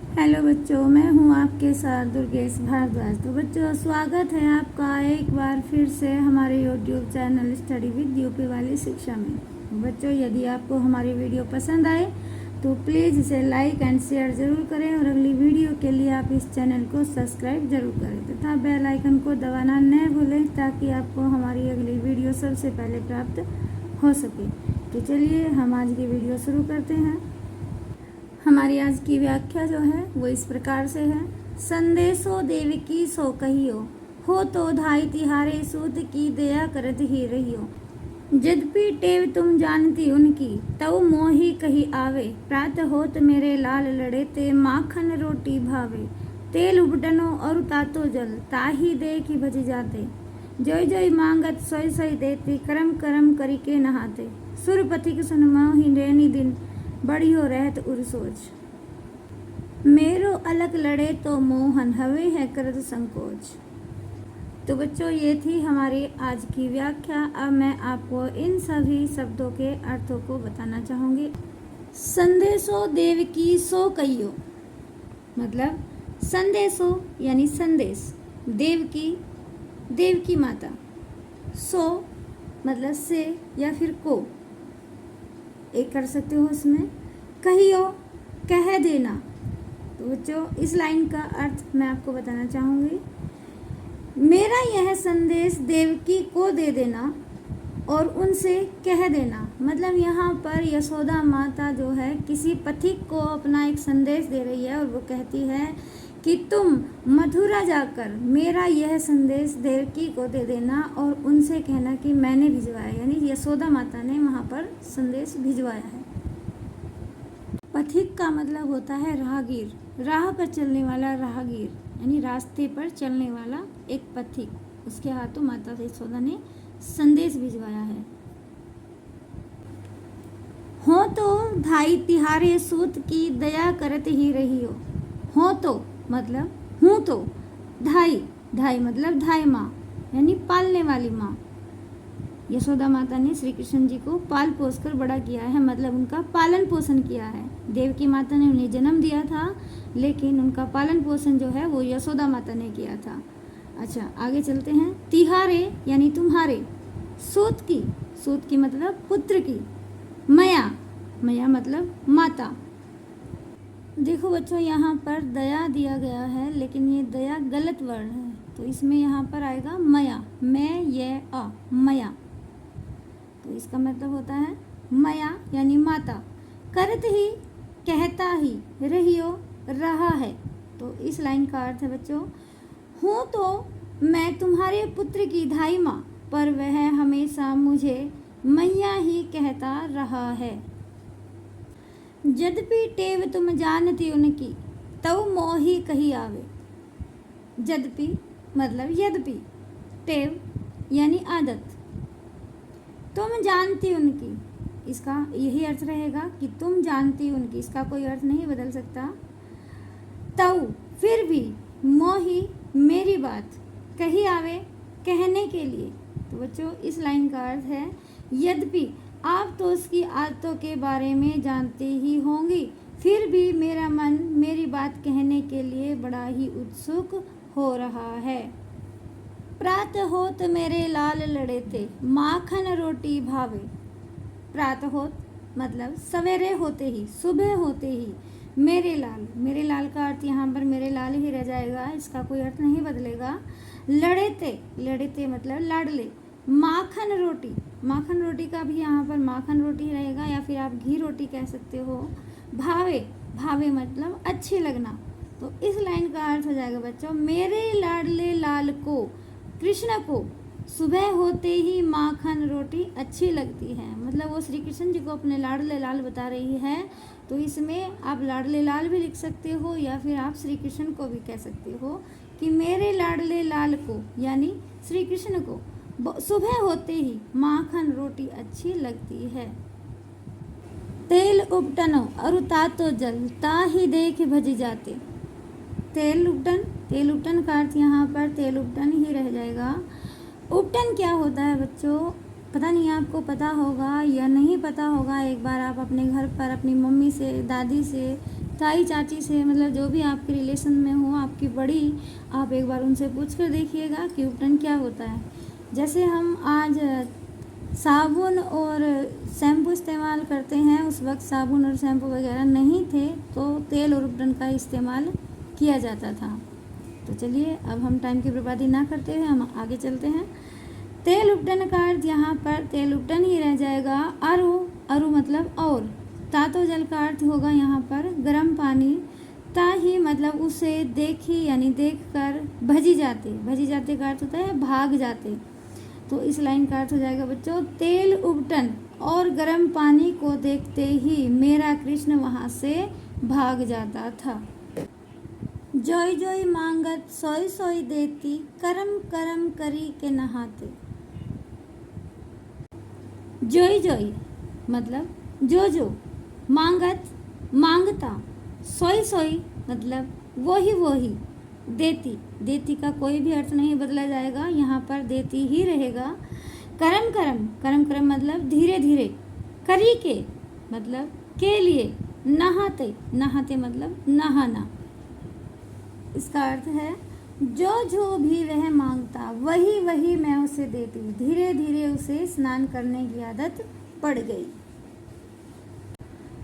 Hello बच्चों, मैं हूं आपके साथ दुर्गेश भारद्वाज। तो बच्चों, स्वागत है आपका एक बार फिर से हमारे YouTube channel study with UP वाली शिक्षा में। बच्चों, यदि आपको हमारी वीडियो पसंद आए तो प्लीज़ इसे लाइक एंड शेयर ज़रूर करें और अगली वीडियो के लिए आप इस चैनल को सब्सक्राइब जरूर करें तथा बेल आइकन को दबाना न भूलें ताकि आपको हमारी अगली वीडियो सबसे पहले प्राप्त हो सके। तो चलिए हम आज की वीडियो शुरू करते हैं। हमारी आज की व्याख्या जो है वो इस प्रकार से है। संदेशो देवकी सो कहियो, हो तो धाई तिहारे सूत की दया करत ही रहियो। यद्यपि टेव तुम जानती उनकी, तव मोही कही आवे। प्रात होत मेरे लाल लड़े ते माखन रोटी भावे। तेल उबटनो और तातो जल, ताही दे की भज जाते। जोई जोई मांगत सोई सोई देती, करम करम करी के नहाते। सुर पथिक सुन मोहि रैनी दिन, बढ़ियो रहत उर सोच। मेरो अलग लड़े तो मोहन, हवे है करत संकोच। तो बच्चों, ये थी हमारी आज की व्याख्या। अब मैं आपको इन सभी शब्दों के अर्थों को बताना चाहूँगी। संदेशो देवकी सो कहियो, मतलब संदेशो यानी संदेश, देवकी देवकी माता, सो मतलब से या फिर को एक कर सकते हो इसमें, कहियो कह देना। तो बच्चों, इस लाइन का अर्थ मैं आपको बताना चाहूँगी। मेरा यह संदेश देवकी को दे देना और उनसे कह देना, मतलब यहाँ पर यशोदा माता जो है किसी पथिक को अपना एक संदेश दे रही है और वो कहती है कि तुम मथुरा जाकर मेरा यह संदेश देवकी को दे देना और उनसे कहना कि मैंने भिजवाया, यानी यशोदा माता ने वहाँ पर संदेश भिजवाया है। पथिक का मतलब होता है राहगीर, राह पर चलने वाला राहगीर, यानी रास्ते पर चलने वाला एक पथिक। उसके हाथों माता यशोदा ने संदेश भिजवाया है। हो तो धाई तिहारे सूत की दया करत ही रहियो। हो तो मतलब हूँ तो, धाई धाई मतलब धाई माँ, यानी पालने वाली माँ। यशोदा माता ने श्री कृष्ण जी को पाल पोस कर बड़ा किया है, मतलब उनका पालन पोषण किया है। देवकी माता ने उन्हें जन्म दिया था, लेकिन उनका पालन पोषण जो है वो यशोदा माता ने किया था। अच्छा, आगे चलते हैं। तिहारे यानी तुम्हारे, सूत की मतलब पुत्र की, मया मया मतलब माता। देखो बच्चों, यहाँ पर दया दिया गया है, लेकिन ये दया गलत वर्ण है, तो इसमें यहाँ पर आएगा मया, मैं ये अ, मया। तो इसका मतलब होता है मया यानी माता। करत ही कहता ही, रहियो रहा है। तो इस लाइन का अर्थ है बच्चों, हूँ तो मैं तुम्हारे पुत्र की धाई माँ, पर वह हमेशा मुझे मैया ही कहता रहा है। यद्यपि टेव तुम जानती उनकी, तव मोही कही आवे। यद्यपि मतलब यद्यपि, टेव यानी आदत, तुम जानती उनकी, इसका यही अर्थ रहेगा कि तुम जानती उनकी, इसका कोई अर्थ नहीं बदल सकता। तव फिर भी, मोही मेरी बात, कही आवे कहने के लिए। तो बच्चों, इस लाइन का अर्थ है यद्यपि आप तो उसकी आदतों के बारे में जानते ही होंगी, फिर भी मेरा मन मेरी बात कहने के लिए बड़ा ही उत्सुक हो रहा है। प्रात होत मेरे लाल लड़े थे, माखन रोटी भावे। प्रात होत मतलब सवेरे होते ही, सुबह होते ही, मेरे लाल का अर्थ यहाँ पर मेरे लाल ही रह जाएगा, इसका कोई अर्थ नहीं बदलेगा। लड़े थे मतलब लाडले। माखन रोटी का भी यहाँ पर माखन रोटी रहेगा, या फिर आप घी रोटी कह सकते हो। भावे मतलब अच्छी लगना। तो इस लाइन का अर्थ हो जाएगा बच्चों, मेरे लाडले लाल को, कृष्ण को सुबह होते ही माखन रोटी अच्छी लगती है। मतलब वो श्री कृष्ण जी को अपने लाडले लाल बता रही है। तो इसमें आप लाडले लाल भी लिख सकते हो, या फिर आप श्री कृष्ण को भी कह सकते हो कि मेरे लाडले लाल को, यानी श्री कृष्ण को सुबह होते ही माखन रोटी अच्छी लगती है। तेल उपटनो और तातो जल, ताही देख भज जाते। तेल उपटन का अर्थ यहाँ पर तेल उपटन ही रह जाएगा। उपटन क्या होता है बच्चों, पता नहीं आपको पता होगा या नहीं पता होगा। एक बार आप अपने घर पर अपनी मम्मी से, दादी से ताई चाची से, मतलब जो भी आपके रिलेशन में हो, आपकी बड़ी, आप एक बार उनसे पूछ कर देखिएगा कि उपटन क्या होता है। जैसे हम आज साबुन और शैम्पू इस्तेमाल करते हैं, उस वक्त साबुन और शैम्पू वगैरह नहीं थे, तो तेल और उपटन का इस्तेमाल किया जाता था। तो चलिए अब हम टाइम की बर्बादी ना करते हुए हम आगे चलते हैं। तेल उपटन का अर्थ यहाँ पर तेल उपटन ही रह जाएगा। अरु, अरु मतलब और। तातो जल का अर्थ होगा यहाँ पर गर्म पानी। ताही मतलब उसे, देखी यानी देख कर। भजी जाते, भजी जाते का अर्थ होता है भाग जाते। तो इस लाइन का अर्थ हो जाएगा बच्चों, तेल उपटन और गर्म पानी को देखते ही मेरा कृष्ण वहाँ से भाग जाता था। जोई जोई मांगत सोई सोई देती, करम करम करी के नहाते। जोई जोई मतलब जो जो, मांगत मांगता, सोई सोई मतलब वही वही, देती, देती का कोई भी अर्थ नहीं बदला जाएगा, यहाँ पर देती ही रहेगा। करम करम, करम करम मतलब धीरे धीरे। करी के मतलब के लिए। नहाते, नहाते मतलब नहाना। इसका अर्थ है जो जो भी वह मांगता वही वही मैं उसे देती, धीरे धीरे उसे स्नान करने की आदत पड़ गई।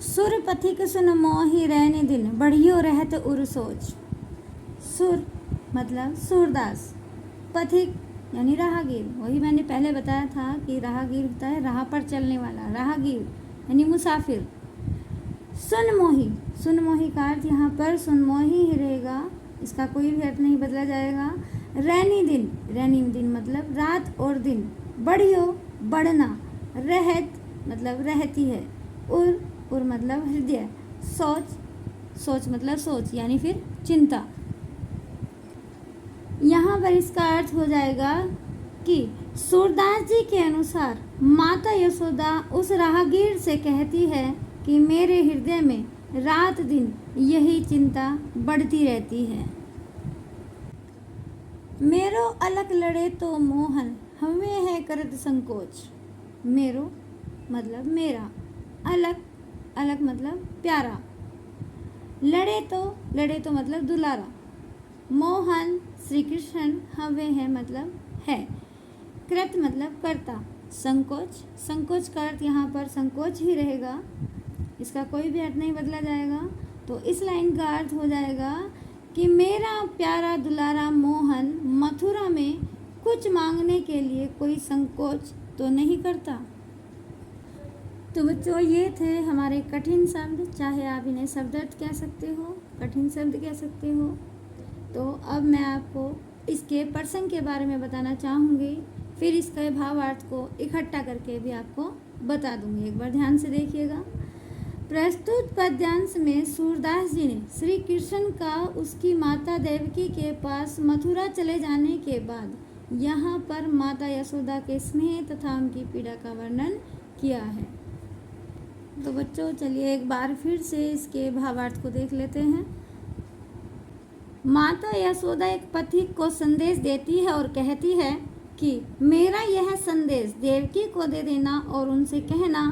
सुर पथिक सुन मोहि रहने दिन, बढ़ियो रहत उर सोच। सुर मतलब सूरदास, पथिक यानी राहगीर, वही मैंने पहले बताया था कि राहगीर होता है राह पर चलने वाला, राहगीर यानी मुसाफिर। सुन मोही, सुन मोही का अर्थ यहाँ पर सुन मोही ही रहेगा, इसका कोई भी अर्थ नहीं बदला जाएगा। रैनी दिन, रैनी दिन मतलब रात और दिन। बढ़ियो बढ़ना। रहत मतलब रहती है। उर मतलब हृदय। सोच, सोच मतलब सोच यानी फिर चिंता। यहाँ पर इसका अर्थ हो जाएगा कि सूरदास जी के अनुसार माता यशोदा उस राहगीर से कहती है कि मेरे हृदय में रात दिन यही चिंता बढ़ती रहती है। मेरो अलग लड़े तो मोहन, हमें है करत संकोच। मेरो मतलब मेरा, अलग, अलग मतलब प्यारा। लड़े तो मतलब दुलारा। मोहन श्री कृष्ण, हवे है मतलब है। कृत मतलब करता। संकोच, संकोच का अर्थ यहाँ पर संकोच ही रहेगा, इसका कोई भी अर्थ नहीं बदला जाएगा। तो इस लाइन का अर्थ हो जाएगा कि मेरा प्यारा दुलारा मोहन मथुरा में कुछ मांगने के लिए कोई संकोच तो नहीं करता। तो बच्चों ये थे हमारे कठिन शब्द, चाहे आप इन्हें शब्द अर्थ कह सकते हो, कठिन शब्द कह सकते हो। तो अब मैं आपको इसके प्रसंग के बारे में बताना चाहूँगी, फिर इसके भावार्थ को इकट्ठा करके भी आपको बता दूँगी। एक बार ध्यान से देखिएगा। प्रस्तुत पद्यांश में सूरदास जी ने श्री कृष्ण का उसकी माता देवकी के पास मथुरा चले जाने के बाद यहाँ पर माता यशोदा के स्नेह तथा उनकी पीड़ा का वर्णन किया है। तो बच्चों चलिए एक बार फिर से इसके भावार्थ को देख लेते हैं। माता यशोदा एक पथिक को संदेश देती है और कहती है कि मेरा यह संदेश देवकी को दे देना और उनसे कहना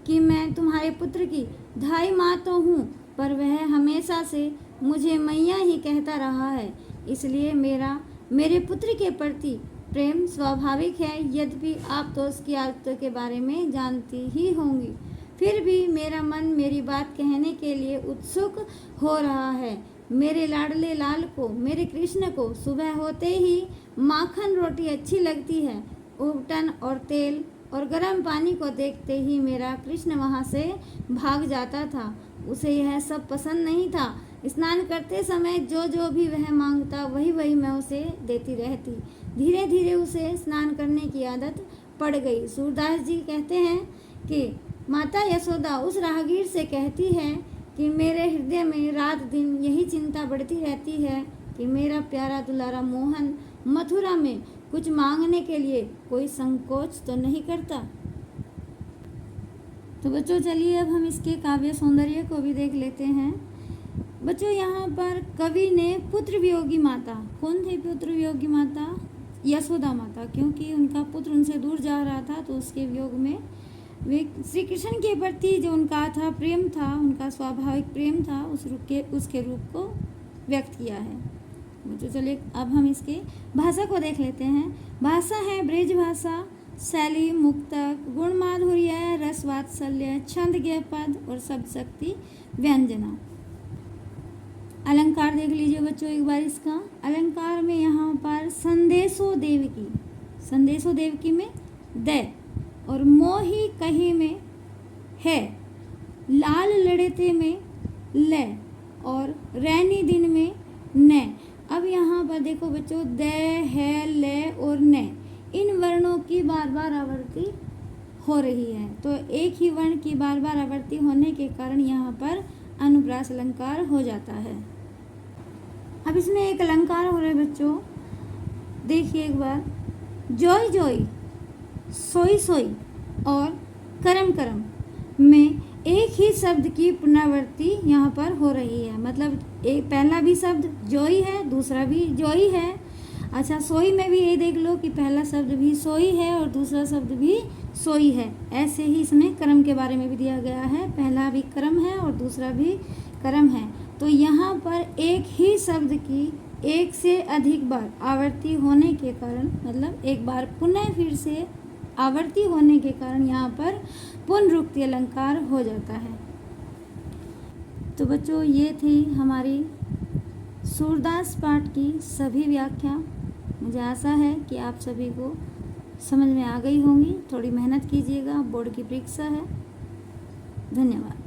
कि मैं तुम्हारे पुत्र की धाई माँ तो हूँ, पर वह हमेशा से मुझे मैया ही कहता रहा है, इसलिए मेरे पुत्र के प्रति प्रेम स्वाभाविक है। यद्यपि आप तो उसकी आदतों के बारे में जानती ही होंगी, फिर भी मेरा मन मेरी बात कहने के लिए उत्सुक हो रहा है। मेरे लाडले लाल को, मेरे कृष्ण को सुबह होते ही माखन रोटी अच्छी लगती है। उपटन और तेल और गर्म पानी को देखते ही मेरा कृष्ण वहाँ से भाग जाता था। उसे यह सब पसंद नहीं था। स्नान करते समय जो जो भी वह मांगता वही वही मैं उसे देती रहती। धीरे धीरे उसे स्नान करने की आदत पड़ गई। सूरदास जी कहते हैं कि माता यशोदा उस राहगीर से कहती है कि मेरे हृदय में रात दिन यही चिंता बढ़ती रहती है कि मेरा प्यारा दुलारा मोहन मथुरा में कुछ मांगने के लिए कोई संकोच तो नहीं करता। तो बच्चों चलिए अब हम इसके काव्य सौंदर्य को भी देख लेते हैं। बच्चों यहाँ पर कवि ने पुत्र वियोगी माता, कौन थे पुत्र वियोगी माता? यशोदा माता, क्योंकि उनका पुत्र उनसे दूर जा रहा था तो उसके वियोग में वे श्री कृष्ण के प्रति जो उनका था प्रेम था, उनका स्वाभाविक प्रेम था, उसके रूप को व्यक्त किया है। तो चलिए अब हम इसके भाषा को देख लेते हैं। भाषा है ब्रज भाषा, शैली मुक्तक, गुण माधुर्य, रस वात्सल्य, छंद ज्ञ पद और शब्द शक्ति व्यंजना। अलंकार देख लीजिए बच्चों एक बार इसका। अलंकार में यहाँ पर संदेशो देवकी में द और मोही कही में है, लाल लड़ेते में ल और रैनी दिन में न। अब यहाँ पर देखो बच्चों द है, ल और न, इन वर्णों की बार बार आवृत्ति हो रही है। तो एक ही वर्ण की बार बार आवृत्ति होने के कारण यहाँ पर अनुप्रास अलंकार हो जाता है। अब इसमें एक अलंकार हो रहा है बच्चों, देखिए एक बार। जोई जोई, सोई सोई और करम करम में एक ही शब्द की पुनरावृत्ति यहाँ पर हो रही है। मतलब एक पहला भी शब्द जोई है, दूसरा भी जोई है। अच्छा, सोई में भी ये देख लो कि पहला शब्द भी सोई है और दूसरा शब्द भी सोई है। ऐसे ही इसमें कर्म के बारे में भी दिया गया है, पहला भी कर्म है और दूसरा भी कर्म है। तो यहाँ पर एक ही शब्द की एक से अधिक बार आवर्ती होने के कारण, मतलब एक बार पुनः फिर से आवर्ती होने के कारण यहाँ पर पुनरुक्ति अलंकार हो जाता है। तो बच्चों ये थी हमारी सूरदास पाठ की सभी व्याख्या। मुझे आशा है कि आप सभी को समझ में आ गई होंगी। थोड़ी मेहनत कीजिएगा, बोर्ड की परीक्षा है। धन्यवाद।